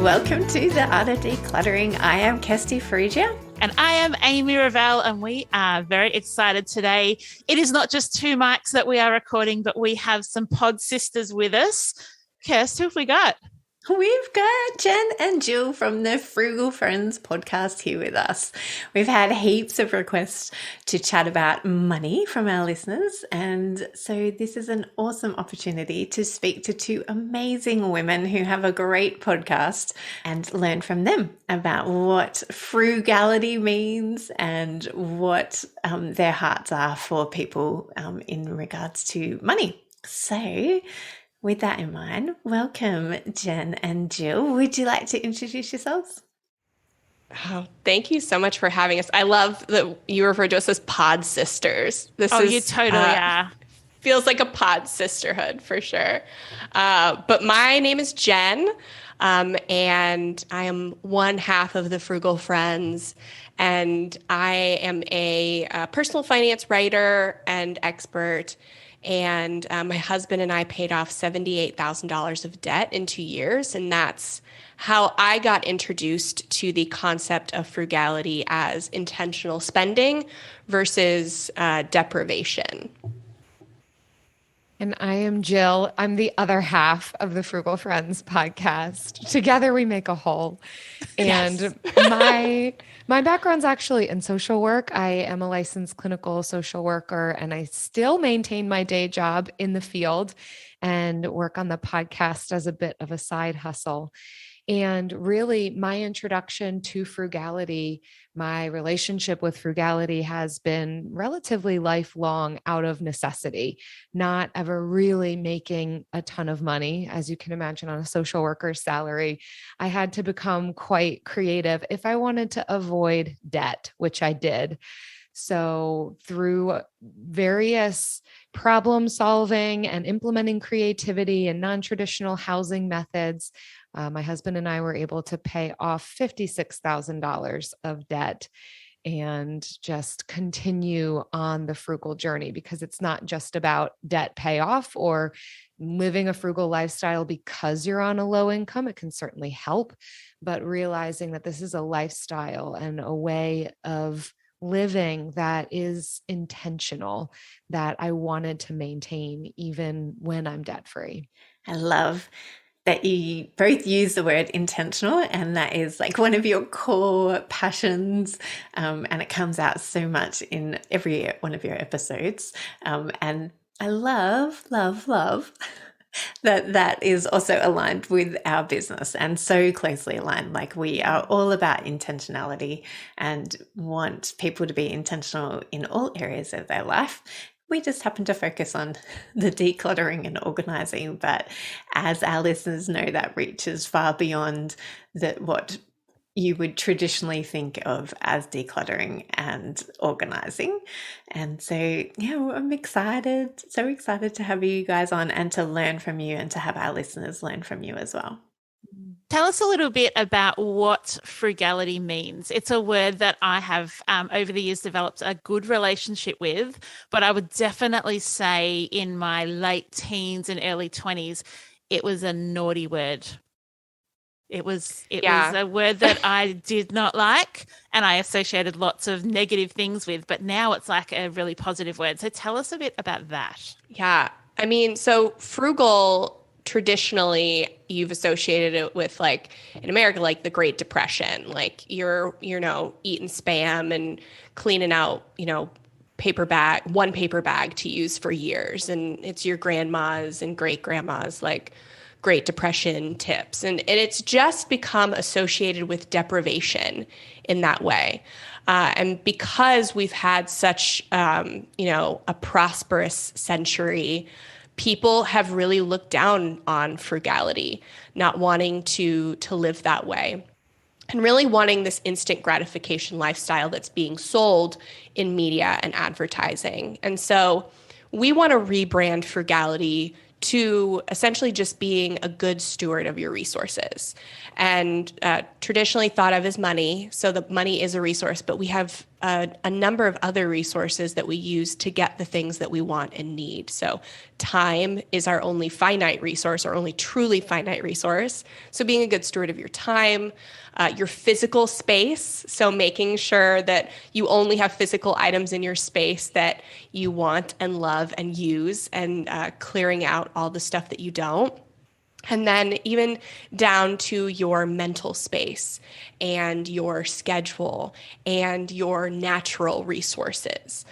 Welcome to The Art of Decluttering. I am Kirsty Frigia. And I am Amy Ravel, and we are very excited today. It is not just two mics that we are recording, but we have some pod sisters with us. Kirst, who have we got? We've got Jen and Jill from the Frugal Friends Podcast here with us. We've had heaps of requests to chat about money from our listeners, and so this is an awesome opportunity to speak to two amazing women who have a great podcast and learn from them about what frugality means and what their hearts are for people in regards to money. So with that in mind, welcome, Jen and Jill. Would you like to introduce yourselves? Oh, thank you so much for having us. I love that you refer to us as pod sisters. You totally are. Feels like a pod sisterhood for sure. But my name is Jen, and I am one half of the Frugal Friends, and I am a personal finance writer and expert. And my husband and I paid off $78,000 of debt in 2 years. And that's how I got introduced to the concept of frugality as intentional spending versus deprivation. And I am Jill. I'm the other half of the Frugal Friends podcast. Together we make a whole. And yes. My background's actually in social work. I am a licensed clinical social worker, and I still maintain my day job in the field and work on the podcast as a bit of a side hustle. And really, my introduction to frugality, my relationship with frugality has been relatively lifelong out of necessity, not ever really making a ton of money. As you can imagine, on a social worker's salary, I had to become quite creative if I wanted to avoid debt, which I did. So through various problem solving and implementing creativity and non-traditional housing methods, my husband and I were able to pay off $56,000 of debt and just continue on the frugal journey, because it's not just about debt payoff or living a frugal lifestyle because you're on a low income. It can certainly help, but realizing that this is a lifestyle and a way of living that is intentional, that I wanted to maintain even when I'm debt-free. I love that you both use the word intentional, and that is like one of your core passions, and it comes out so much in every one of your episodes. And I love that is also aligned with our business, and so closely aligned. Like, we are all about intentionality and want people to be intentional in all areas of their life. We just happen to focus on the decluttering and organizing, but as our listeners know, that reaches far beyond what you would traditionally think of as decluttering and organizing. And so, I'm so excited to have you guys on and to learn from you and to have our listeners learn from you as well. Tell us a little bit about what frugality means. It's a word that I have over the years developed a good relationship with, but I would definitely say in my late teens and early 20s, it was a naughty word. It was a word that I did not like, and I associated lots of negative things with, but now it's like a really positive word. So tell us a bit about that. Yeah. I mean, so frugal, traditionally you've associated it with, like, in America, like the Great Depression, like you're eating Spam and cleaning out, one paper bag to use for years. And it's your grandma's and great grandma's like Great Depression tips. And it's just become associated with deprivation in that way. And because we've had such, a prosperous century, people have really looked down on frugality, not wanting to live that way, and really wanting this instant gratification lifestyle that's being sold in media and advertising. And so we want to rebrand frugality to essentially just being a good steward of your resources, and traditionally thought of as money. So the money is a resource, but we have a number of other resources that we use to get the things that we want and need. So time is our only finite resource, or only truly finite resource. So being a good steward of your time, your physical space. So making sure that you only have physical items in your space that you want and love and use, and clearing out all the stuff that you don't. And then even down to your mental space and your schedule and your natural resources.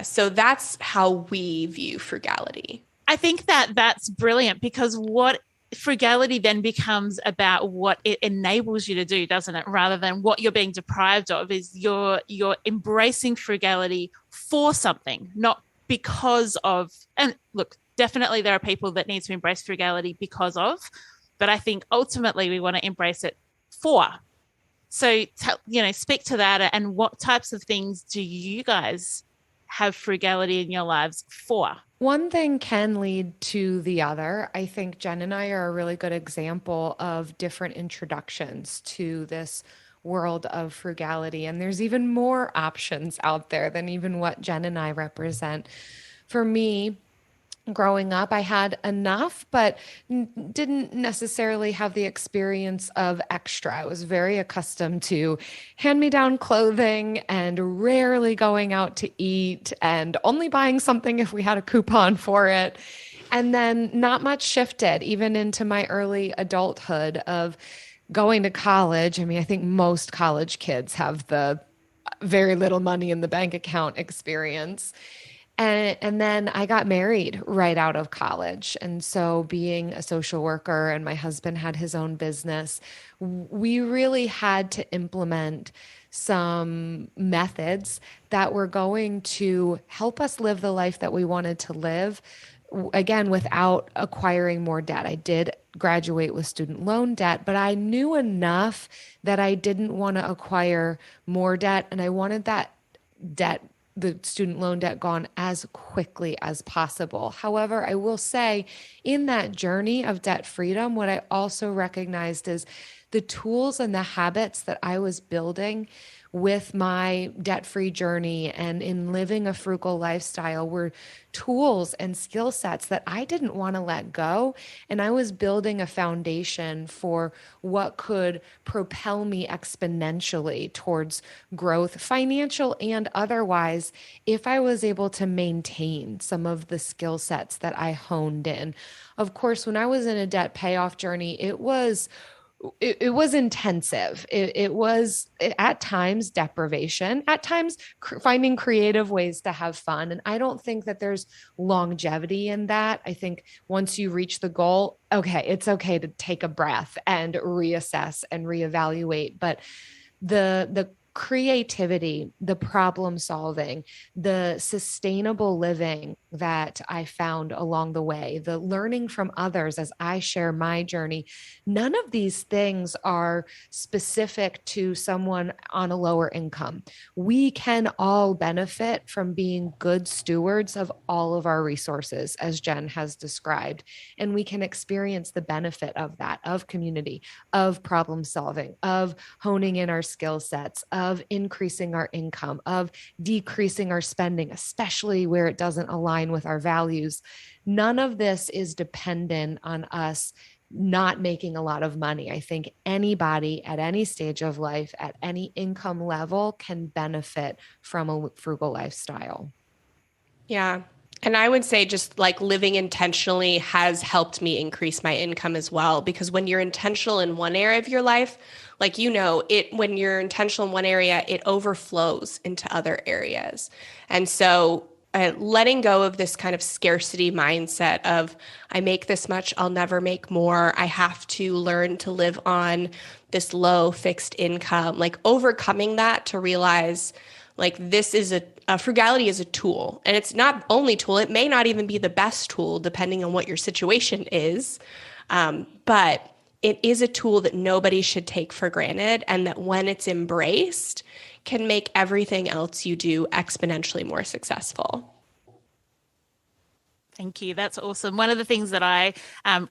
So that's how we view frugality. I think that that's brilliant, because what frugality then becomes about what it enables you to do, doesn't it? Rather than what you're being deprived of, is you're embracing frugality for something, not because of. And look, definitely there are people that need to embrace frugality because of, but I think ultimately we want to embrace it for. So, speak to that, and what types of things do you guys have frugality in your lives for? One thing can lead to the other. I think Jen and I are a really good example of different introductions to this world of frugality. And there's even more options out there than even what Jen and I represent. For me, growing up, I had enough, but didn't necessarily have the experience of extra. I was very accustomed to hand-me-down clothing and rarely going out to eat, and only buying something if we had a coupon for it. And then not much shifted even into my early adulthood of going to college. I mean, I think most college kids have the very little money in the bank account experience. And then I got married right out of college. And so being a social worker, and my husband had his own business, we really had to implement some methods that were going to help us live the life that we wanted to live, again, without acquiring more debt. I did graduate with student loan debt, but I knew enough that I didn't want to acquire more debt, and I wanted that debt, the student loan debt, gone as quickly as possible. However, I will say, in that journey of debt freedom, what I also recognized is the tools and the habits that I was building with my debt-free journey and in living a frugal lifestyle were tools and skill sets that I didn't want to let go. And I was building a foundation for what could propel me exponentially towards growth, financial and otherwise, if I was able to maintain some of the skill sets that I honed in. Of course, when I was in a debt payoff journey, it was intensive. It was at times deprivation, at times finding creative ways to have fun. And I don't think that there's longevity in that. I think once you reach the goal, okay, it's okay to take a breath and reassess and reevaluate. But the creativity, the problem solving, the sustainable living that I found along the way, the learning from others as I share my journey, none of these things are specific to someone on a lower income. We can all benefit from being good stewards of all of our resources, as Jen has described, and we can experience the benefit of that, of community, of problem solving, of honing in our skill sets, of increasing our income, of decreasing our spending, especially where it doesn't align with our values. None of this is dependent on us not making a lot of money. I think anybody at any stage of life, at any income level, can benefit from a frugal lifestyle. Yeah. And I would say just like living intentionally has helped me increase my income as well, because when you're intentional in one area of your life, like, when you're intentional in one area, it overflows into other areas. And so letting go of this kind of scarcity mindset of, I make this much, I'll never make more, I have to learn to live on this low fixed income, like overcoming that to realize like this is frugality is a tool, and it's not only tool. It may not even be the best tool depending on what your situation is. But it is a tool that nobody should take for granted, and that when it's embraced can make everything else you do exponentially more successful. Thank you. That's awesome. One of the things that I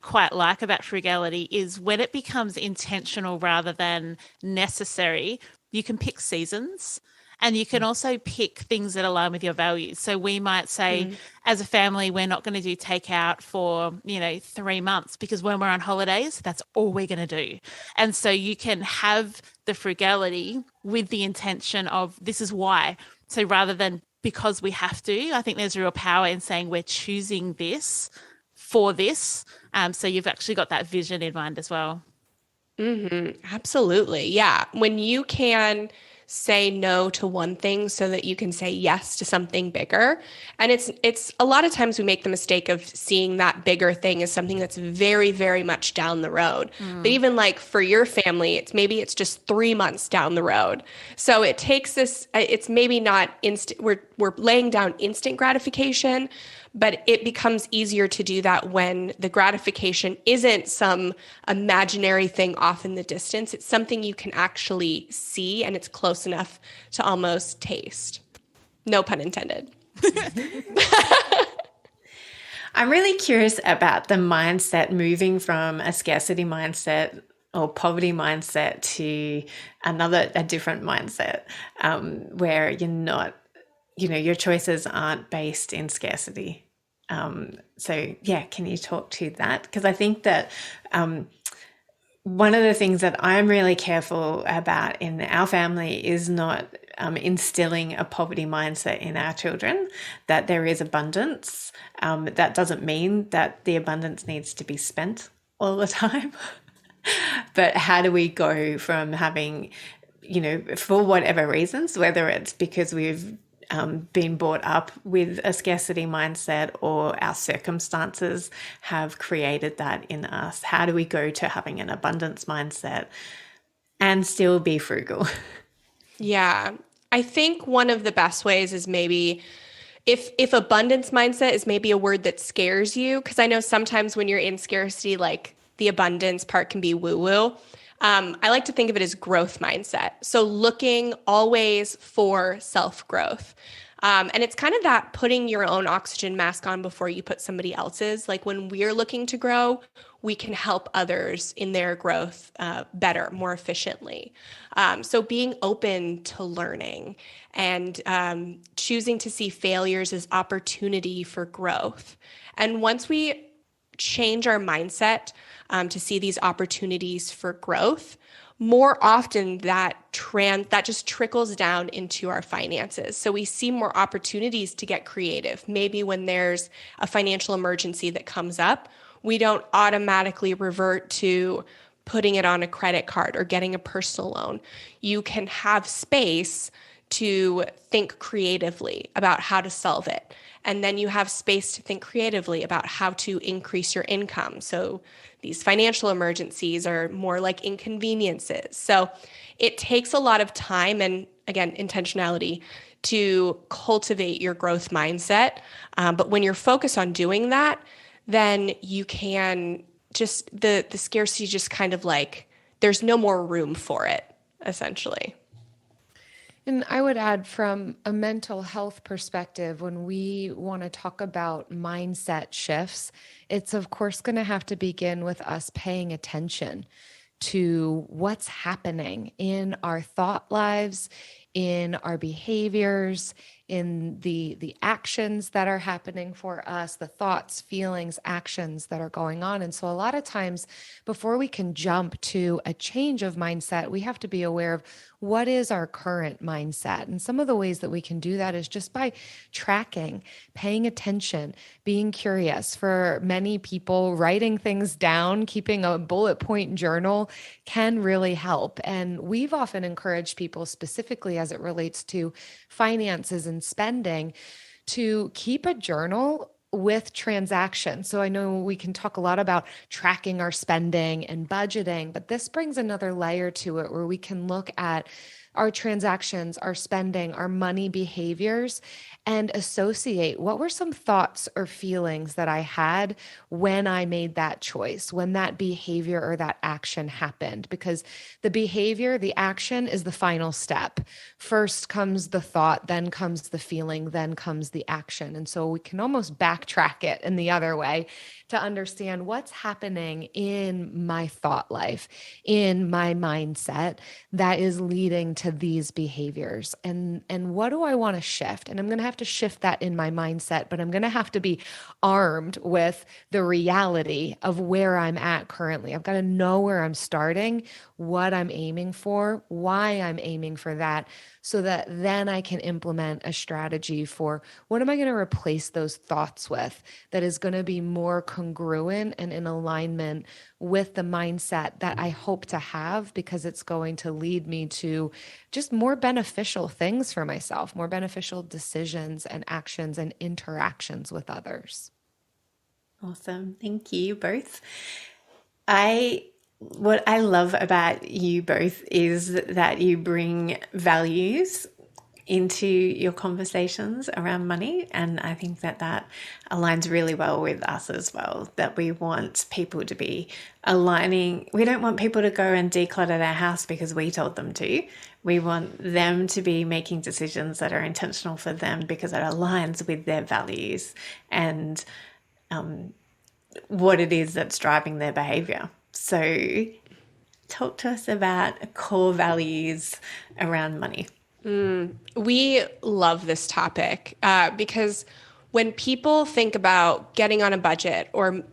quite like about frugality is when it becomes intentional rather than necessary, you can pick seasons. And you can also pick things that align with your values. So we might say, as a family, we're not going to do takeout for, 3 months, because when we're on holidays, that's all we're going to do. And so you can have the frugality with the intention of, this is why. So rather than because we have to, I think there's real power in saying we're choosing this for this. So you've actually got that vision in mind as well. Absolutely. Yeah. When you can say no to one thing so that you can say yes to something bigger. And it's a lot of times we make the mistake of seeing that bigger thing as something that's very, very much down the road. But even like for your family, it's just 3 months down the road. So it takes this, it's maybe not instant, we're laying down instant gratification, but it becomes easier to do that when the gratification isn't some imaginary thing off in the distance. It's something you can actually see, and it's close enough to almost taste. No pun intended. I'm really curious about the mindset, moving from a scarcity mindset or poverty mindset to a different mindset, where you're not, your choices aren't based in scarcity. So yeah, can you talk to that? Because I think that one of the things that I'm really careful about in our family is not instilling a poverty mindset in our children, that there is abundance. That doesn't mean that the abundance needs to be spent all the time. But how do we go from having, for whatever reasons, whether it's because we've been brought up with a scarcity mindset or our circumstances have created that in us, how do we go to having an abundance mindset and still be frugal? Yeah. I think one of the best ways is maybe if abundance mindset is maybe a word that scares you, because I know sometimes when you're in scarcity, like the abundance part can be woo-woo. I like to think of it as growth mindset. So looking always for self-growth. And it's kind of that putting your own oxygen mask on before you put somebody else's. Like when we're looking to grow, we can help others in their growth better, more efficiently. So being open to learning and choosing to see failures as opportunity for growth. And once we change our mindset to see these opportunities for growth, more often that just trickles down into our finances. So we see more opportunities to get creative. Maybe when there's a financial emergency that comes up, we don't automatically revert to putting it on a credit card or getting a personal loan. You can have space to think creatively about how to solve it. And then you have space to think creatively about how to increase your income. So these financial emergencies are more like inconveniences. So it takes a lot of time and, again, intentionality to cultivate your growth mindset. But when you're focused on doing that, then you can just, the scarcity just kind of like, there's no more room for it, essentially. And I would add, from a mental health perspective, when we want to talk about mindset shifts, it's of course going to have to begin with us paying attention to what's happening in our thought lives, in our behaviors, in the actions that are happening for us, the thoughts, feelings, actions that are going on. And so a lot of times before we can jump to a change of mindset, we have to be aware of what is our current mindset. And some of the ways that we can do that is just by tracking, paying attention, being curious. For many people, writing things down, keeping a bullet point journal can really help. And we've often encouraged people, specifically as it relates to finances and spending, to keep a journal with transactions. So I know we can talk a lot about tracking our spending and budgeting, but this brings another layer to it where we can look at our transactions, our spending, our money behaviors, and associate what were some thoughts or feelings that I had when I made that choice, when that behavior or that action happened. Because the behavior, the action is the final step. First comes the thought, then comes the feeling, then comes the action. And so we can almost backtrack it in the other way to understand what's happening in my thought life, in my mindset that is leading to these behaviors, and what do I want to shift? And I'm going to have to shift that in my mindset, but I'm going to have to be armed with the reality of where I'm at currently. I've got to know where I'm starting, what I'm aiming for, why I'm aiming for that, so that then I can implement a strategy for what am I going to replace those thoughts with that is going to be more congruent and in alignment with the mindset that I hope to have, because it's going to lead me to just more beneficial things for myself, more beneficial decisions and actions and interactions with others. Awesome. Thank you both. What I love about you both is that you bring values into your conversations around money. And I think that aligns really well with us as well, that we want people to be aligning. We don't want people to go and declutter their house because we told them to. We want them to be making decisions that are intentional for them because it aligns with their values and what it is that's driving their behavior. So talk to us about core values around money. We love this topic because when people think about getting on a budget or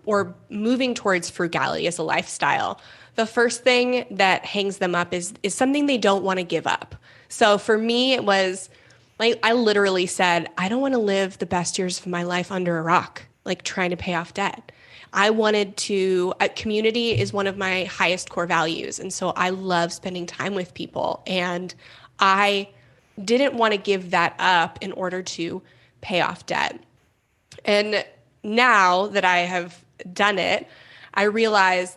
moving towards frugality as a lifestyle, the first thing that hangs them up is something they don't want to give up. So for me, it was like I literally said, I don't want to live the best years of my life under a rock, like trying to pay off debt. I wanted to, community is one of my highest core values. And so I love spending time with people. And I didn't want to give that up in order to pay off debt. And now that I have done it, I realize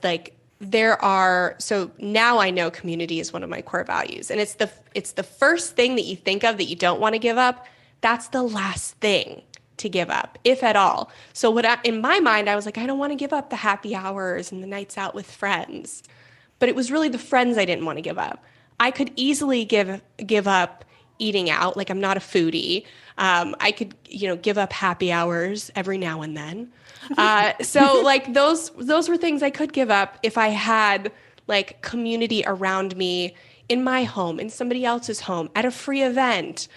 so now I know community is one of my core values. And it's the first thing that you think of that you don't want to give up. That's the last thing to give up, if at all. So in my mind, I was like, I don't want to give up the happy hours and the nights out with friends. But it was really the friends I didn't want to give up. I could easily give up eating out. Like, I'm not a foodie. I could, give up happy hours every now and then. So like those were things I could give up if I had like community around me in my home, in somebody else's home, at a free event,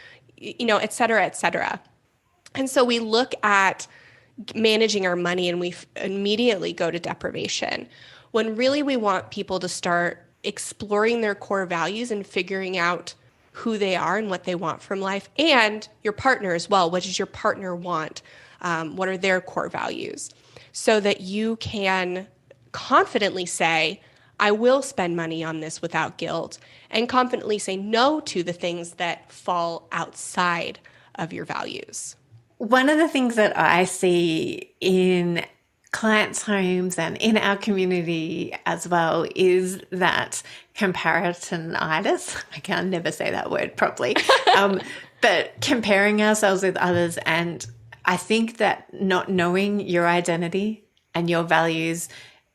et cetera, et cetera. And so we look at managing our money and we immediately go to deprivation, when really we want people to start exploring their core values and figuring out who they are and what they want from life, and your partner as well. What does your partner want? What are their core values? So that you can confidently say, I will spend money on this without guilt, and confidently say no to the things that fall outside of your values. One of the things that I see in clients' homes and in our community as well is that comparisonitis. I can never say that word properly, but comparing ourselves with others. And I think that not knowing your identity and your values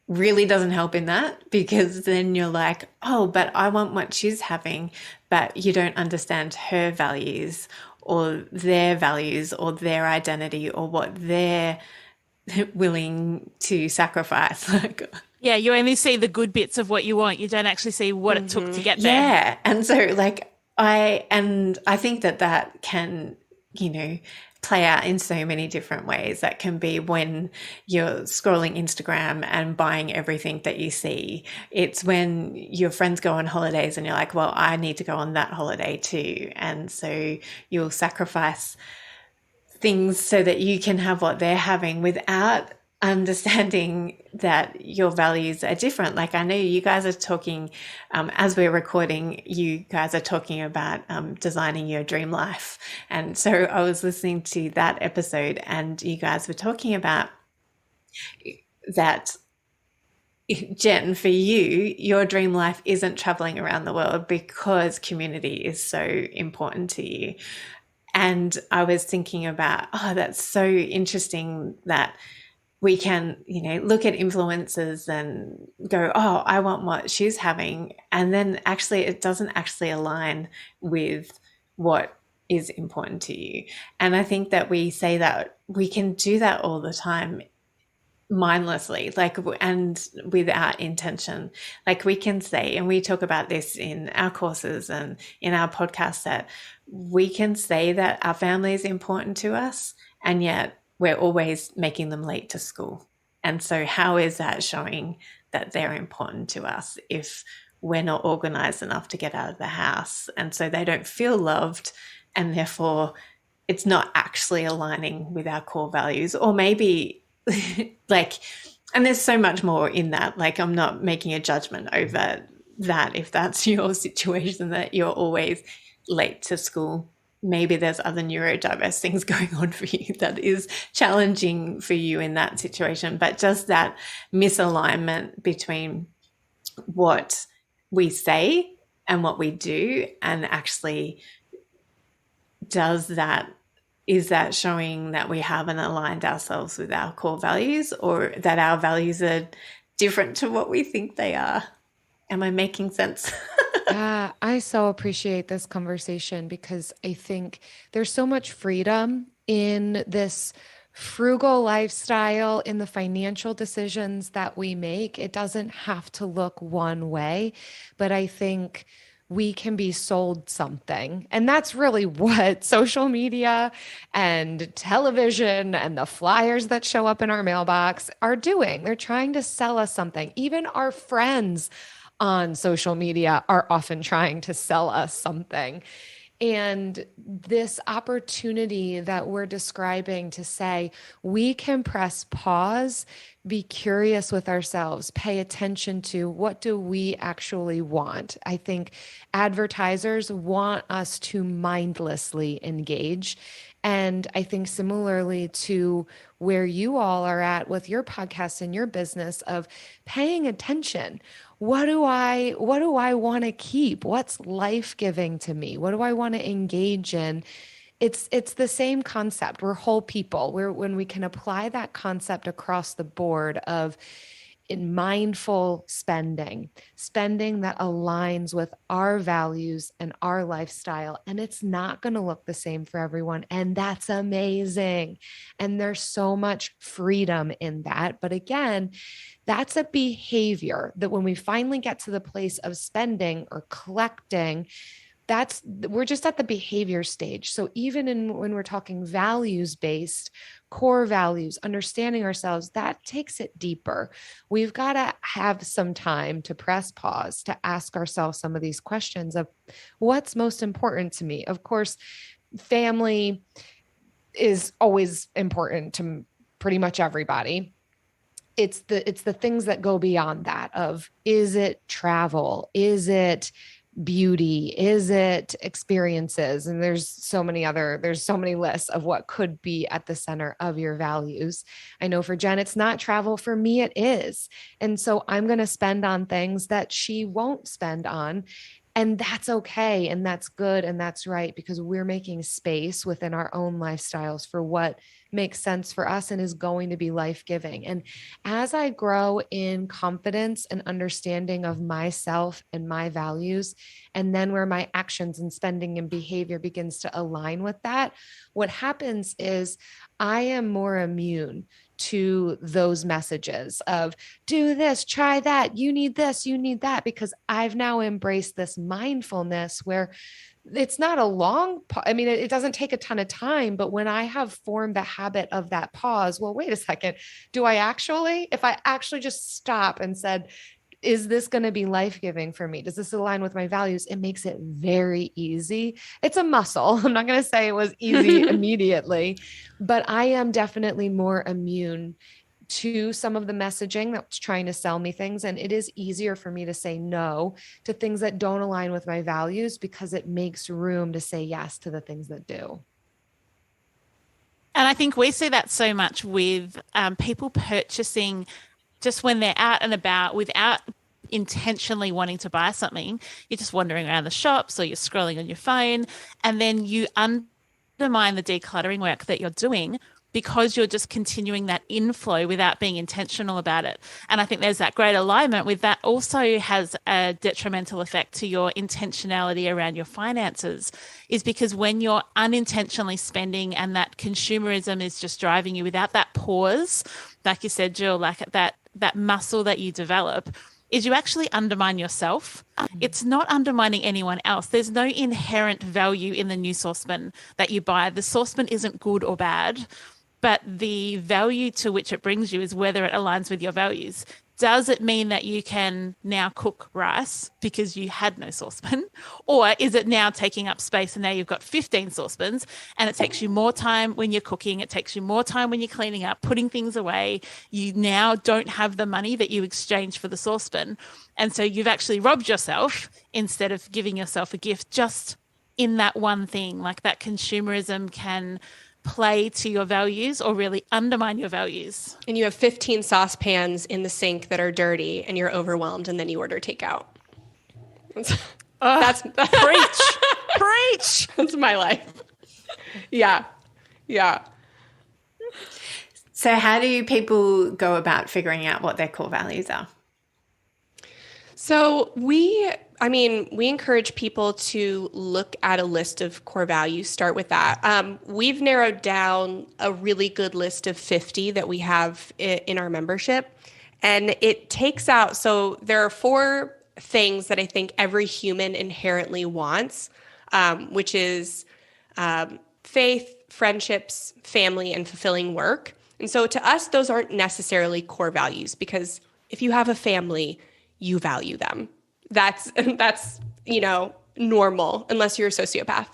really doesn't help in that, because then you're like, oh, but I want what she's having, but you don't understand her values or their identity or what they're willing to sacrifice. Yeah, you only see the good bits of what you want. You don't actually see what it took to get there. Yeah. And so I think that can, play out in so many different ways. That can be when you're scrolling Instagram and buying everything that you see. It's when your friends go on holidays and you're like, well, I need to go on that holiday too. And so you'll sacrifice things so that you can have what they're having without understanding that your values are different. Like, I know you guys are talking, as we're recording, you guys are talking about designing your dream life. And so I was listening to that episode and you guys were talking about that, Jen, for you, your dream life isn't traveling around the world because community is so important to you. And I was thinking about, that's so interesting that we can, look at influencers and go, oh, I want what she's having. And then actually it doesn't actually align with what is important to you. And I think that we say that we can do that all the time mindlessly, like, and without intention. Like we can say, and we talk about this in our courses and in our podcast, that we can say that our family is important to us, and yet we're always making them late to school. And so how is that showing that they're important to us if we're not organized enough to get out of the house? And so they don't feel loved, and therefore it's not actually aligning with our core values. Or maybe like, and there's so much more in that. Like, I'm not making a judgment over that if that's your situation, that you're always late to school. Maybe there's other neurodiverse things going on for you that is challenging for you in that situation. But just that misalignment between what we say and what we do, and actually is that showing that we haven't aligned ourselves with our core values, or that our values are different to what we think they are? Am I making sense? I so appreciate this conversation, because I think there's so much freedom in this frugal lifestyle, in the financial decisions that we make. It doesn't have to look one way, but I think we can be sold something. And that's really what social media and television and the flyers that show up in our mailbox are doing. They're trying to sell us something. Even our friends on social media are often trying to sell us something. And this opportunity that we're describing to say, we can press pause, be curious with ourselves, pay attention to what do we actually want. I think advertisers want us to mindlessly engage. And I think similarly to where you all are at with your podcast and your business, of paying attention. What do I want to keep? What's life-giving to me? What do I want to engage in? It's the same concept. We're whole people. When we can apply that concept across the board of in mindful spending that aligns with our values and our lifestyle. And it's not going to look the same for everyone. And that's amazing. And there's so much freedom in that. But again, that's a behavior that when we finally get to the place of spending or collecting, we're just at the behavior stage. So even when we're talking values-based, core values, understanding ourselves, that takes it deeper. We've got to have some time to press pause, to ask ourselves some of these questions of what's most important to me. Of course, family is always important to pretty much everybody. It's the things that go beyond that of, is it travel? Is it beauty? Is it experiences? And there's so many lists of what could be at the center of your values. I know for Jen, it's not travel. For me, it is. And so I'm going to spend on things that she won't spend on. And that's okay. And that's good. And that's right, because we're making space within our own lifestyles for what makes sense for us and is going to be life-giving. And as I grow in confidence and understanding of myself and my values, and then where my actions and spending and behavior begins to align with that, what happens is I am more immune to those messages of do this, try that, you need this, you need that, because I've now embraced this mindfulness where it's not a long, it doesn't take a ton of time, but when I have formed the habit of that pause, well, wait a second, if I actually just stop and said, is this going to be life-giving for me? Does this align with my values? It makes it very easy. It's a muscle. I'm not going to say it was easy immediately, but I am definitely more immune to some of the messaging that's trying to sell me things. And it is easier for me to say no to things that don't align with my values, because it makes room to say yes to the things that do. And I think we see that so much with people purchasing just when they're out and about without intentionally wanting to buy something. You're just wandering around the shops or you're scrolling on your phone, and then you undermine the decluttering work that you're doing because you're just continuing that inflow without being intentional about it. And I think there's that great alignment with that also has a detrimental effect to your intentionality around your finances, is because when you're unintentionally spending and that consumerism is just driving you without that pause, like you said, Jill, like that muscle that you develop, is you actually undermine yourself. It's not undermining anyone else. There's no inherent value in the new saucepan that you buy. The saucepan isn't good or bad, but the value to which it brings you is whether it aligns with your values. Does it mean that you can now cook rice because you had no saucepan? Or is it now taking up space and now you've got 15 saucepans and it takes you more time when you're cooking, it takes you more time when you're cleaning up, putting things away. You now don't have the money that you exchanged for the saucepan. And so you've actually robbed yourself instead of giving yourself a gift just in that one thing. Like that consumerism can play to your values or really undermine your values. And you have 15 saucepans in the sink that are dirty and you're overwhelmed and then you order takeout. That's Preach. That's my life. Yeah. So how do people go about figuring out what their core values are? So we encourage people to look at a list of core values, start with that. We've narrowed down a really good list of 50 that we have in our membership. And it takes out, so there are 4 things that I think every human inherently wants, which is faith, friendships, family, and fulfilling work. And so to us, those aren't necessarily core values, because if you have a family, you value them. That's normal, unless you're a sociopath.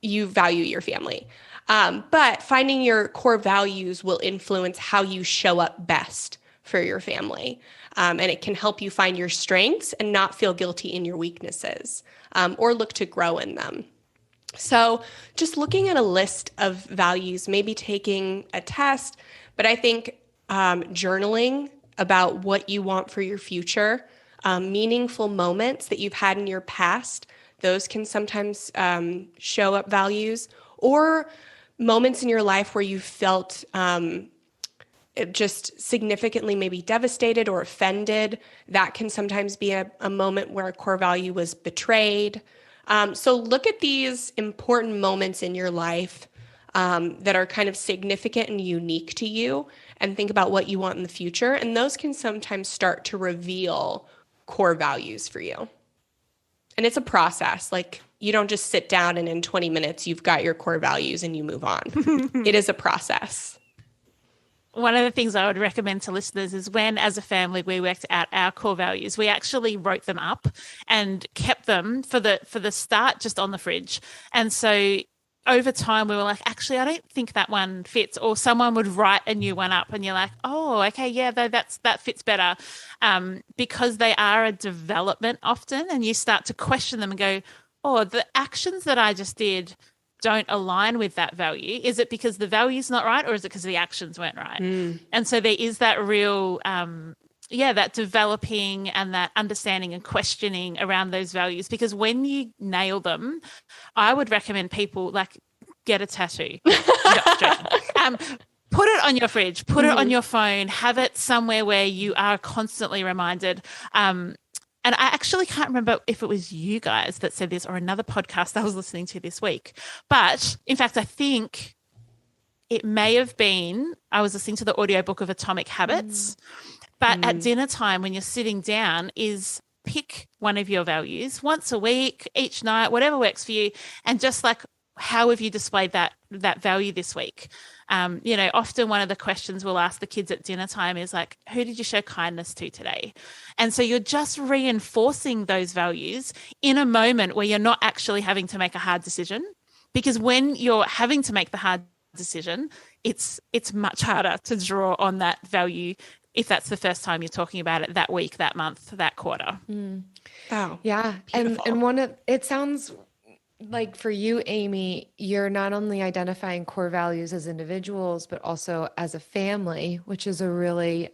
You value your family. But finding your core values will influence how you show up best for your family. And it can help you find your strengths and not feel guilty in your weaknesses, or look to grow in them. So just looking at a list of values, maybe taking a test, but I think journaling about what you want for your future, meaningful moments that you've had in your past, those can sometimes show up values, or moments in your life where you felt just significantly maybe devastated or offended. That can sometimes be a moment where a core value was betrayed. So look at these important moments in your life that are kind of significant and unique to you, and think about what you want in the future. And those can sometimes start to reveal core values for you. And it's a process. Like, you don't just sit down and in 20 minutes you've got your core values and you move on. It is a process. One of the things I would recommend to listeners is when, as a family, we worked out our core values, we actually wrote them up and kept them for the start just on the fridge. And so over time, we were like, actually, I don't think that one fits. Or someone would write a new one up and you're like, oh, okay, yeah, that fits better. Because they are a development often, and you start to question them and go, oh, the actions that I just did don't align with that value. Is it because the value's not right, or is it because the actions weren't right? And so there is that real that developing and that understanding and questioning around those values, because when you nail them, I would recommend people like get a tattoo. No, joking. Put it on your fridge, put it on your phone, have it somewhere where you are constantly reminded. And I actually can't remember if it was you guys that said this or another podcast I was listening to this week. But in fact, I think it may have been, I was listening to the audiobook of Atomic Habits. But at dinner time, when you're sitting down, is pick one of your values once a week, each night, whatever works for you. And just like, how have you displayed that value this week? Often one of the questions we'll ask the kids at dinner time is like, who did you show kindness to today? And so you're just reinforcing those values in a moment where you're not actually having to make a hard decision. Because when you're having to make the hard decision, it's much harder to draw on that value if that's the first time you're talking about it that week, that month, that quarter. Wow. Yeah. And it sounds like for you, Amy, you're not only identifying core values as individuals, but also as a family, which is a really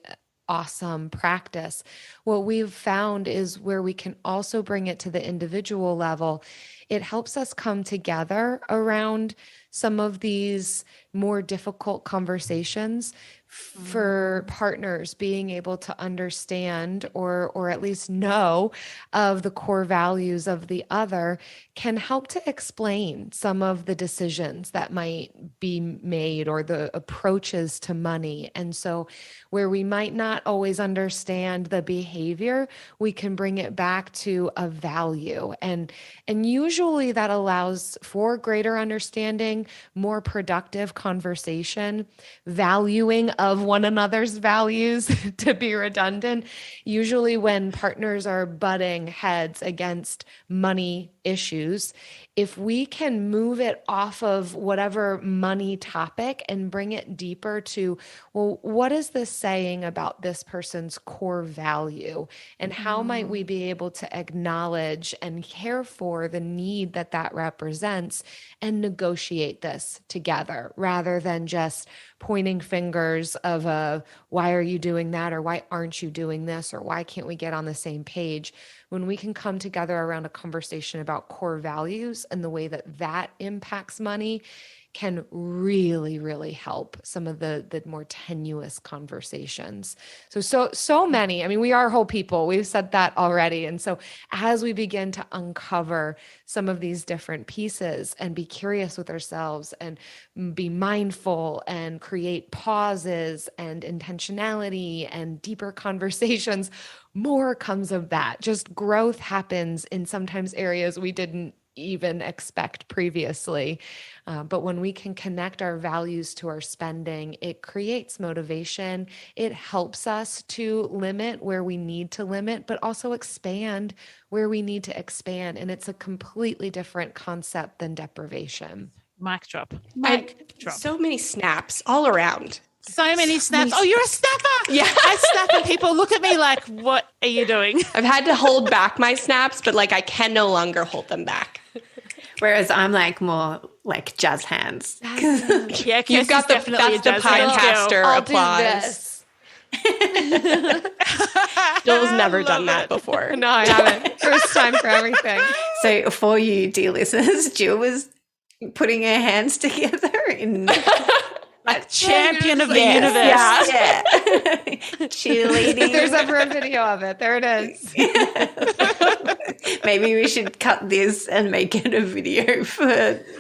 awesome practice. What we've found is where we can also bring it to the individual level it helps us come together around some of these more difficult conversations. For partners being able to understand or at least know of the core values of the other can help to explain some of the decisions that might be made or the approaches to money. And so where we might not always understand the behavior, we can bring it back to a value. And usually that allows for greater understanding, more productive conversation, valuing of one another's values, to be redundant. Usually when partners are butting heads against money issues, if we can move it off of whatever money topic and bring it deeper to, well, what is this saying about this person's core value? And how might we be able to acknowledge and care for the need that that represents and negotiate this together rather than just pointing fingers of why are you doing that? Or why aren't you doing this? Or why can't we get on the same page? When we can come together around a conversation about core values and the way that that impacts money can really, really help some of the more tenuous conversations. So many, I mean, we are whole people. We've said that already. And so as we begin to uncover some of these different pieces and be curious with ourselves and be mindful and create pauses and intentionality and deeper conversations, more comes of that. Just growth happens in sometimes areas we didn't even expect previously. But when we can connect our values to our spending, it creates motivation. It helps us to limit where we need to limit, but also expand where we need to expand. And it's a completely different concept than deprivation. Mic drop. So many snaps all around. So many snaps. Oh, you're a snapper. Yeah. I snap and people look at me like, what are you doing? I've had to hold back my snaps, but like I can no longer hold them back. Whereas I'm like more like jazz hands. Yeah, you've got that's the podcaster applause. Jill's never done that before. No, I haven't. First time for everything. So for you, dear listeners, Jill was putting her hands together in a champion of the universe. Yeah. Cheerleading. There's ever a video of it. There it is. Maybe we should cut this and make it a video for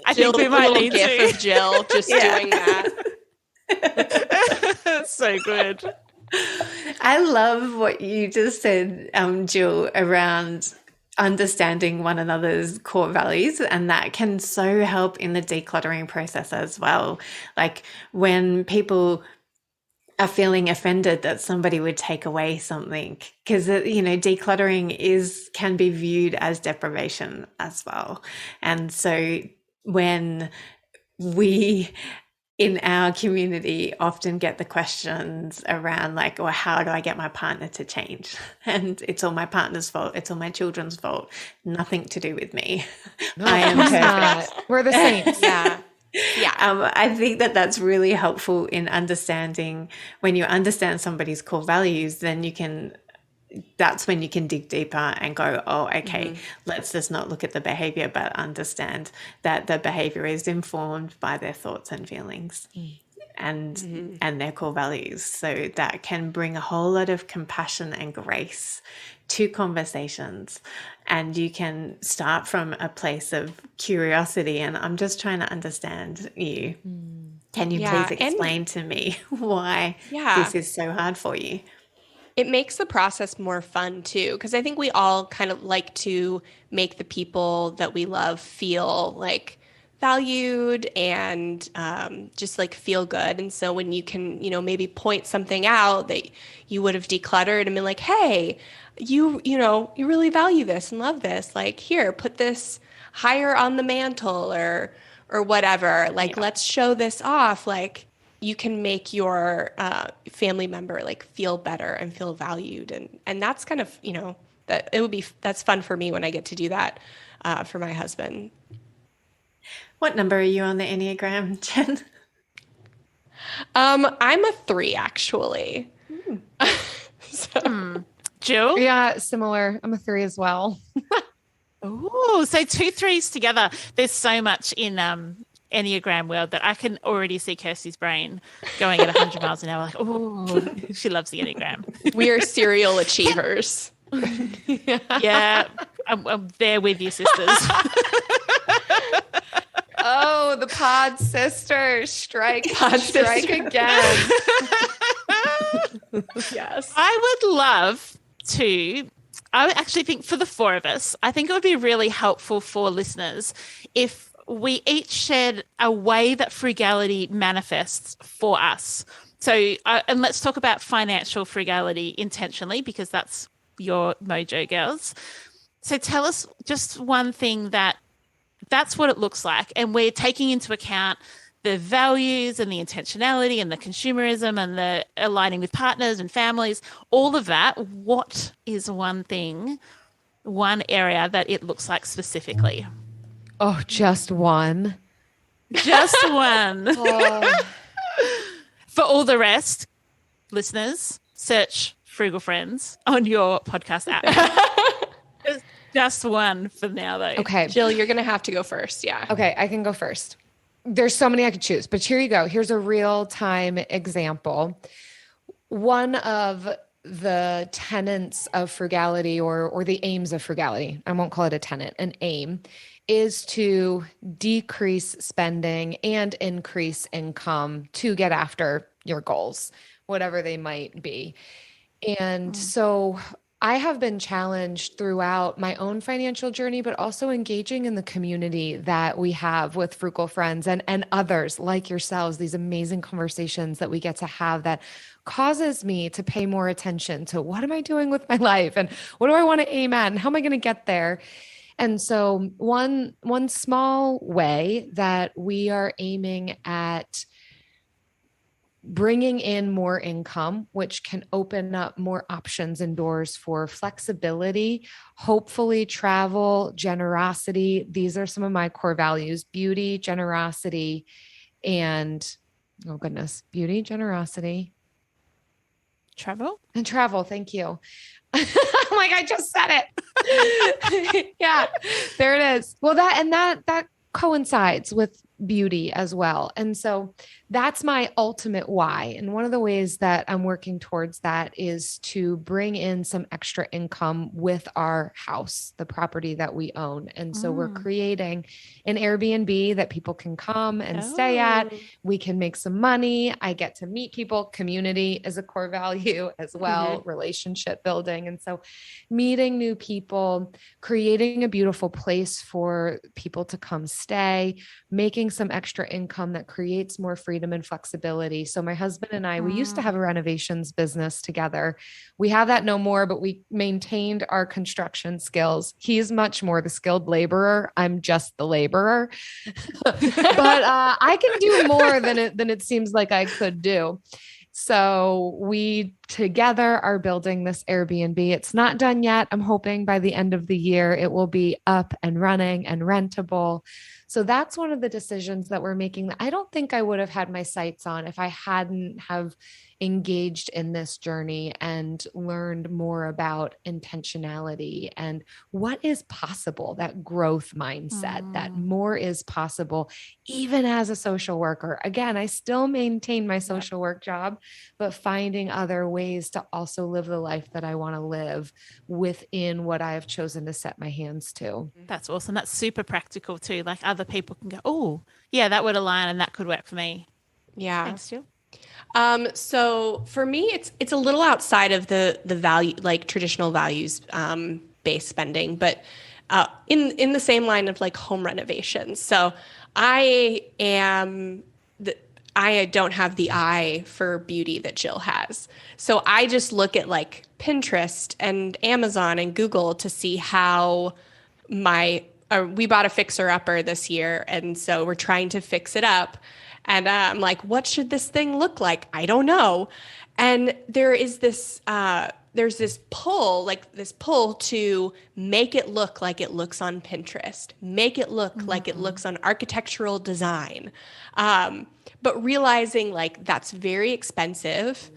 I think we might need gif of Jill just doing that. So good. I love what you just said, Jill, around understanding one another's core values, and that can so help in the decluttering process as well. Like when people are feeling offended that somebody would take away something, because decluttering can be viewed as deprivation as well. And so when we in our community often get the questions around like, well, how do I get my partner to change? And it's all my partner's fault. It's all my children's fault. Nothing to do with me. No, I am perfect. We're the saints. Yeah. I think that that's really helpful in understanding. When you understand somebody's core values, then that's when you can dig deeper and go, oh, okay, let's just not look at the behavior, but understand that the behavior is informed by their thoughts and feelings and their core values. So that can bring a whole lot of compassion and grace to conversations. And you can start from a place of curiosity and I'm just trying to understand you. Can you please explain to me why this is so hard for you? It makes the process more fun too, because I think we all kind of like to make the people that we love feel like valued and just like feel good. And so when you can, maybe point something out that you would have decluttered and been like, hey, you really value this and love this. Like, here, put this higher on the mantle or whatever. Like, let's show this off. Like, you can make your family member like feel better and feel valued. And that's kind of, that's fun for me when I get to do that for my husband. What number are you on the Enneagram, Jen? I'm a 3 actually. Jill? Yeah, similar. I'm a 3 as well. Oh, so 2 3s together. There's so much in Enneagram world that I can already see Kirsty's brain going at 100 miles an hour. Like, oh, she loves the Enneagram. We are serial achievers. Yeah, I'm there with you, sisters. Oh, the pod sisters strike again. Yes. I would love to. I would actually think for the 4 of us, I think it would be really helpful for listeners if we each shared a way that frugality manifests for us. So, and let's talk about financial frugality intentionally, because that's your mojo, girls. So tell us just one thing that's what it looks like. And we're taking into account the values and the intentionality and the consumerism and the aligning with partners and families, all of that. What is one thing, one area that it looks like specifically? Oh, just one. Just one. Oh. For all the rest, listeners, search Frugal Friends on your podcast app. Just one for now, though. Okay. Jill, you're going to have to go first. Yeah. Okay, I can go first. There's so many I could choose, but here you go. Here's a real-time example. One of the tenets of frugality or the aims of frugality, I won't call it a tenet, an aim, is to decrease spending and increase income to get after your goals, whatever they might be. And so I have been challenged throughout my own financial journey, but also engaging in the community that we have with Frugal Friends and others like yourselves, these amazing conversations that we get to have that causes me to pay more attention to what am I doing with my life and what do I want to aim at and how am I going to get there? And so one small way that we are aiming at bringing in more income, which can open up more options and doors for flexibility, hopefully travel, generosity. These are some of my core values: beauty, generosity, and beauty, generosity, Travel. and travel. Thank you. I'm like, I just said it. Yeah, there it is. Well, that coincides with beauty as well. And so that's my ultimate why. And one of the ways that I'm working towards that is to bring in some extra income with our house, the property that we own. And so we're creating an Airbnb that people can come and stay at. We can make some money. I get to meet people. Community is a core value as well, relationship building. And so meeting new people, creating a beautiful place for people to come stay, making some extra income that creates more freedom and flexibility. So my husband and I, we used to have a renovations business together. We have that no more, but we maintained our construction skills. He's much more the skilled laborer. I'm just the laborer, but I can do more than it seems like I could do. So we together are building this Airbnb. It's not done yet. I'm hoping by the end of the year, it will be up and running and rentable. So that's one of the decisions that we're making that I don't think I would have had my sights on if I hadn't have engaged in this journey and learned more about intentionality and what is possible, that growth mindset, that more is possible, even as a social worker. Again, I still maintain my social work job, but finding other ways to also live the life that I want to live within what I have chosen to set my hands to. That's awesome. That's super practical too. Like other people can go, oh, yeah, that would align and that could work for me. Yeah. Thanks, Jill. So for me, it's a little outside of the value, like traditional values, based spending, but, in the same line of like home renovations. So I don't have the eye for beauty that Jill has. So I just look at like Pinterest and Amazon and Google to see how we bought a fixer upper this year. And so we're trying to fix it up. And I'm like, what should this thing look like? I don't know. And there is this, there's this pull to make it look like it looks on Pinterest, make it look like it looks on architectural design. But realizing like that's very expensive,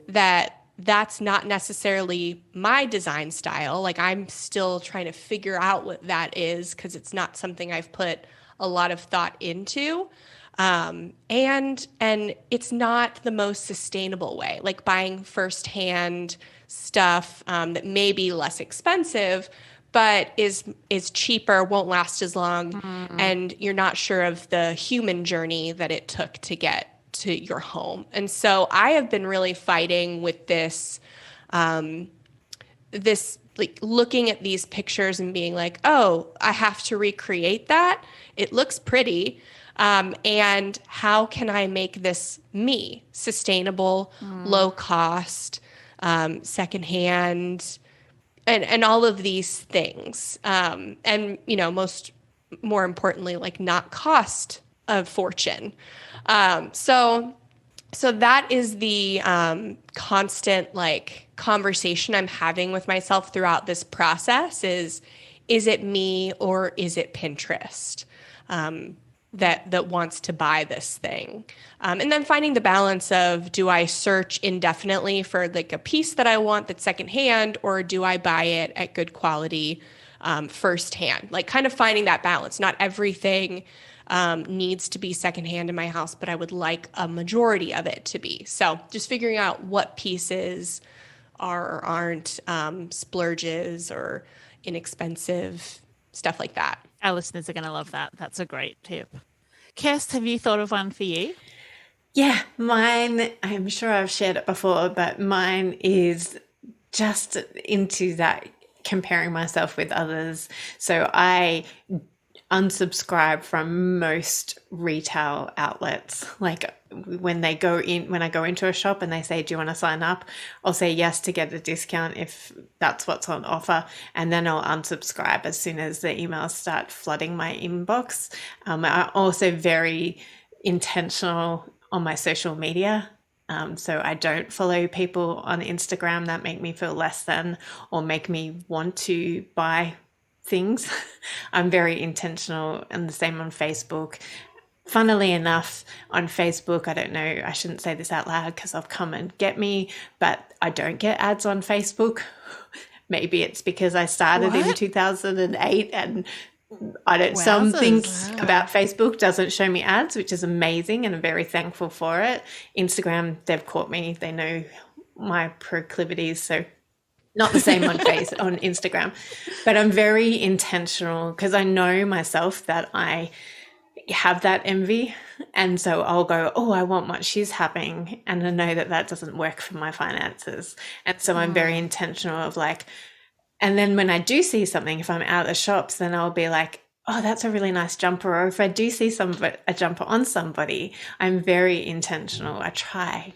that that's not necessarily my design style. Like I'm still trying to figure out what that is because it's not something I've put a lot of thought into. And it's not the most sustainable way, like buying firsthand stuff that may be less expensive, but is cheaper, won't last as long, and you're not sure of the human journey that it took to get to your home. And so I have been really fighting with this, like looking at these pictures and being like, oh, I have to recreate that. It looks pretty. And how can I make this me? Sustainable, low cost, secondhand, and all of these things. And, you know, more importantly, like not cost a fortune. So that is the constant like conversation I'm having with myself throughout this process is it me or is it Pinterest that wants to buy this thing? And then finding the balance of, do I search indefinitely for like a piece that I want that's secondhand, or do I buy it at good quality firsthand? Like kind of finding that balance. Not everything needs to be secondhand in my house, but I would like a majority of it to be. So just figuring out what pieces are or aren't splurges or inexpensive, stuff like that. Our listeners are going to love that. That's a great tip. Kirst, have you thought of one for you? Yeah, mine, I'm sure I've shared it before, but mine is just into that comparing myself with others. So I unsubscribe from most retail outlets. Like when I go into a shop and they say, do you want to sign up? I'll say yes to get a discount if that's what's on offer. And then I'll unsubscribe as soon as the emails start flooding my inbox. I'm also very intentional on my social media. So I don't follow people on Instagram that make me feel less than or make me want to buy things. I'm very intentional, and the same on Facebook. Funnily enough, on Facebook, I don't know, I shouldn't say this out loud because I'll come and get me, but I don't get ads on Facebook. Maybe it's because I started in 2008 and I don't, some things about Facebook doesn't show me ads, which is amazing, and I'm very thankful for it. Instagram, they've caught me. They know my proclivities, so not the same on on Instagram, but I'm very intentional because I know myself that I have that envy. And so I'll go, oh, I want what she's having. And I know that that doesn't work for my finances. And so I'm very intentional of like, and then when I do see something, if I'm out at the shops, then I'll be like, oh, that's a really nice jumper. Or if I do see a jumper on somebody, I'm very intentional. I try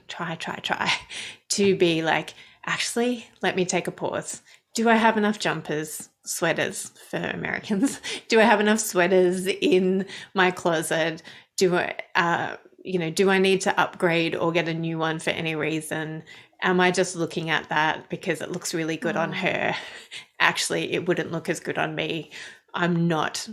to be like, actually, let me take a pause. Do I have enough jumpers, sweaters for Americans? Do I have enough sweaters in my closet? Do I need to upgrade or get a new one for any reason? Am I just looking at that because it looks really good on her? Actually, it wouldn't look as good on me. I'm not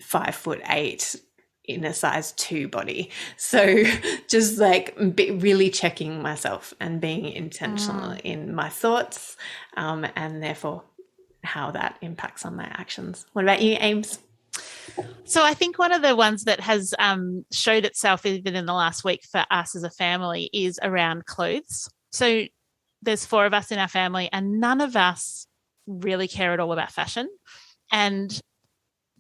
5'8" in a size 2 body. So just like really checking myself and being intentional in my thoughts, and therefore how that impacts on my actions. What about you, Ames? So I think one of the ones that has showed itself even in the last week for us as a family is around clothes. So there's 4 of us in our family and none of us really care at all about fashion and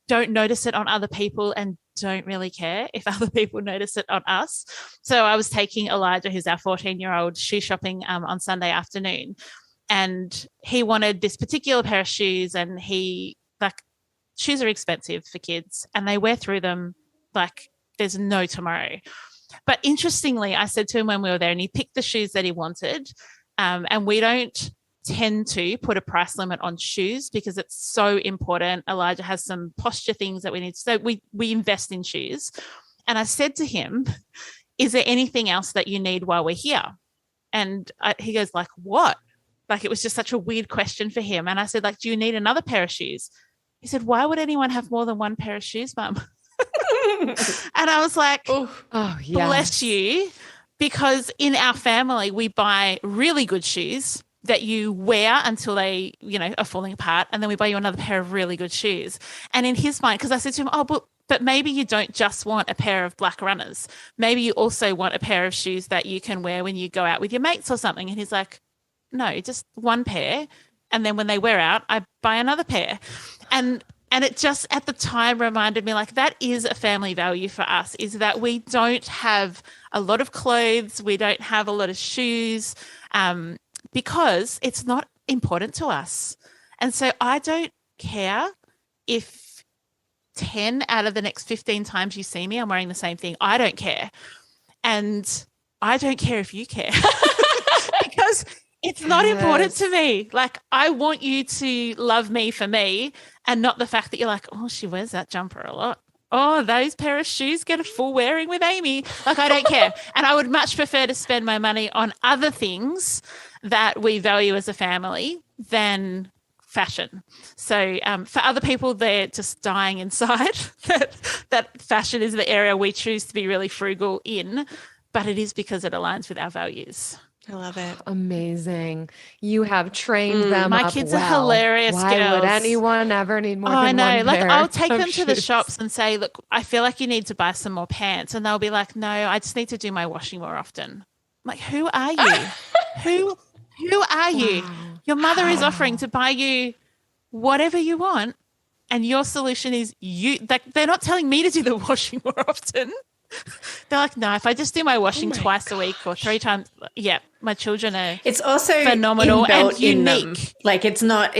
don't notice it on other people and don't really care if other people notice it on us. So I was taking Elijah, who's our 14-year-old, shoe shopping on Sunday afternoon, and he wanted this particular pair of shoes, and shoes are expensive for kids and they wear through them like there's no tomorrow. But interestingly, I said to him when we were there, and he picked the shoes that he wanted, and we don't tend to put a price limit on shoes because it's so important. Elijah has some posture things that we need. So we invest in shoes. And I said to him, is there anything else that you need while we're here? And he goes like, what? Like it was just such a weird question for him. And I said, like, do you need another pair of shoes? He said, why would anyone have more than one pair of shoes, Mum? And I was like, oh, yes. Bless you. because in our family, we buy really good shoes that you wear until they, are falling apart. And then we buy you another pair of really good shoes. And in his mind, because I said to him, but maybe you don't just want a pair of black runners. Maybe you also want a pair of shoes that you can wear when you go out with your mates or something. And he's like, no, just one pair. And then when they wear out, I buy another pair. And it just at the time reminded me, like, that is a family value for us, is that we don't have a lot of clothes. We don't have a lot of shoes because it's not important to us. And so I don't care if 10 out of the next 15 times you see me, I'm wearing the same thing. I don't care. And I don't care if you care because it's not important to me. Like, I want you to love me for me and not the fact that you're like, oh, she wears that jumper a lot. Oh, those pair of shoes get a full wearing with Amy. Like, I don't care. And I would much prefer to spend my money on other things that we value as a family than fashion. So for other people, they're just dying inside that fashion is the area we choose to be really frugal in, but it is because it aligns with our values. I love it. Amazing. You have trained them my up kids well. are hilarious. Why girls. would anyone ever need more I than know. one Like, pair I'll take of them to the shoes? shops and say, look, I feel like you need to buy some more pants. And they'll be like, no, I just need to do my washing more often. I'm like, who are you? Who are you? Your mother is offering to buy you whatever you want. And your solution is they're not telling me to do the washing more often. They're like, no, if I just do my washing twice a week or 3 times, my children are It's also phenomenal inbuilt and unique. in them. Like, it's not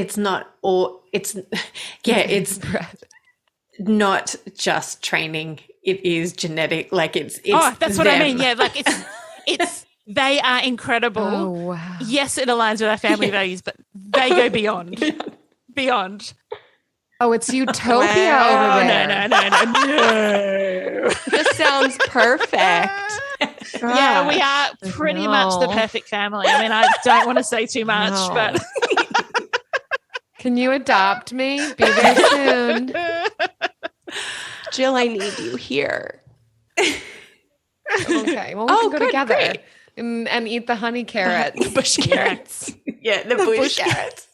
not just training. It is genetic. Like, it's that's what I them. mean. Yeah, like it's they are incredible. Oh, wow. Yes, it aligns with our family values, but they go beyond. Beyond. Oh, it's utopia over there. No. This sounds perfect. Yeah, we are pretty much the perfect family. I mean, I don't want to say too much, but can you adopt me? Be there soon. Jill, I need you here. Okay, well, we can go together and eat the honey carrots. Bush carrots. Yeah, the bush carrots.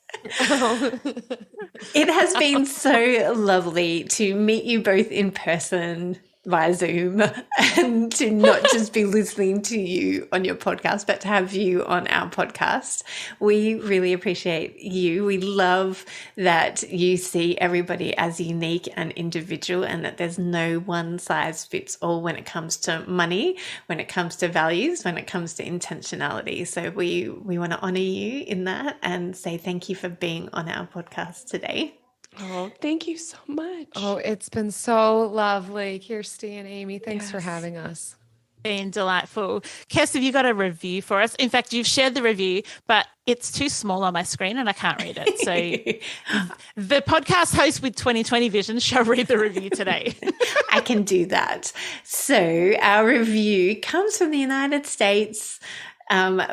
It has been so lovely to meet you both in person via Zoom and to not just be listening to you on your podcast, but to have you on our podcast. We really appreciate you. We love that you see everybody as unique and individual and that there's no one size fits all when it comes to money, when it comes to values, when it comes to intentionality. So we want to honor you in that and say thank you for being on our podcast today. Oh, thank you so much. Oh, it's been so lovely, Kirsty and Amy. Thanks for having us. Been delightful. Kirsty, have you got a review for us? In fact, you've shared the review, but it's too small on my screen and I can't read it. So the podcast host with 20/20 vision shall read the review today. I can do that. So our review comes from the United States,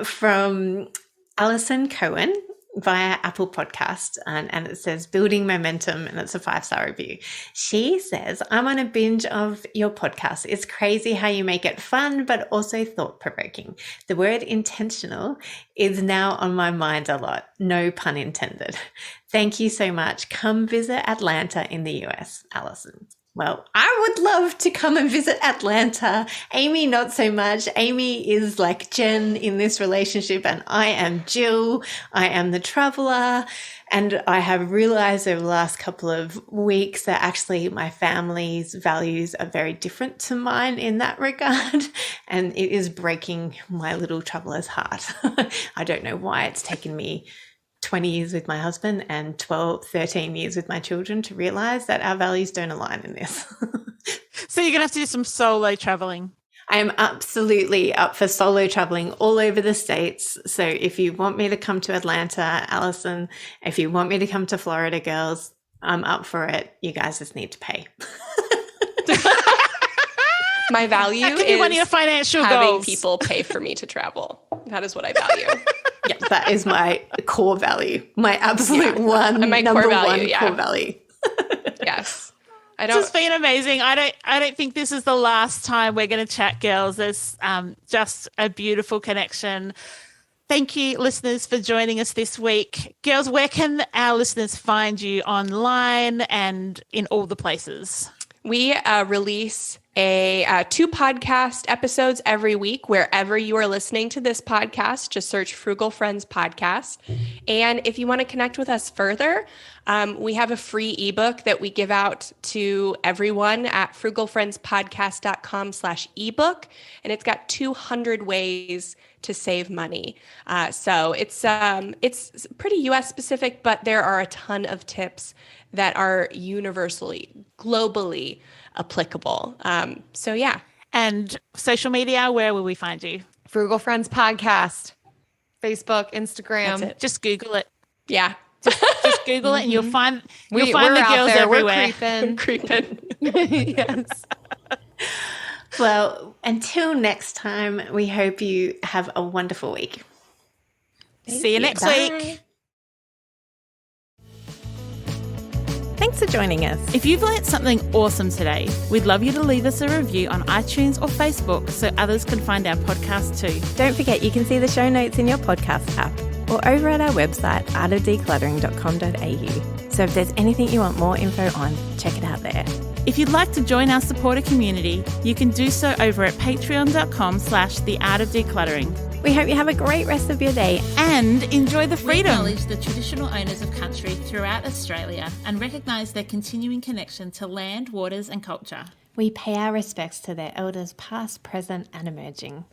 from Alison Cohen via Apple Podcast, and it says building momentum, and it's a 5-star review. She says, I'm on a binge of your podcast. It's crazy how you make it fun, but also thought-provoking. The word intentional is now on my mind a lot. No pun intended. Thank you so much. Come visit Atlanta in the US, Alison. Well, I would love to come and visit Atlanta. Amy, not so much. Amy is like Jen in this relationship, and I am Jill. I am the traveler. And I have realized over the last couple of weeks that actually my family's values are very different to mine in that regard. And it is breaking my little traveler's heart. I don't know why it's taken me 20 years with my husband and 13 years with my children to realize that our values don't align in this. So you're going to have to do some solo traveling. I am absolutely up for solo traveling all over the States. So if you want me to come to Atlanta, Alison, if you want me to come to Florida, girls, I'm up for it. You guys just need to pay. My value is one of your financial having goals. People pay for me to travel. That is what I value. Yeah, that is my core value. My absolute number one core value. Yes. This has been amazing. I don't think this is the last time we're going to chat, girls. There's just a beautiful connection. Thank you, listeners, for joining us this week. Girls, where can our listeners find you online and in all the places? We release 2 podcast episodes every week. Wherever you are listening to this podcast, just search Frugal Friends Podcast. And if you want to connect with us further, we have a free ebook that we give out to everyone at frugalfriendspodcast.com/ebook. And it's got 200 ways to save money. So it's pretty US specific, but there are a ton of tips that are universally, globally applicable. So yeah. And social media, where will we find you? Frugal Friends Podcast, Facebook, Instagram. That's it. Just Google it. Yeah. Just Google it and you'll find We're the out girls there. everywhere. We're creeping. Yes. Well, until next time, we hope you have a wonderful week. See you next week. Thanks for joining us. If you've learnt something awesome today, we'd love you to leave us a review on iTunes or Facebook so others can find our podcast too. Don't forget you can see the show notes in your podcast app or over at our website, artofdecluttering.com.au. So if there's anything you want more info on, check it out there. If you'd like to join our supporter community, you can do so over at patreon.com/theartofdecluttering. We hope you have a great rest of your day. And enjoy the We freedom. acknowledge the traditional owners of country throughout Australia and recognise their continuing connection to land, waters and culture. We pay our respects to their elders past, present and emerging.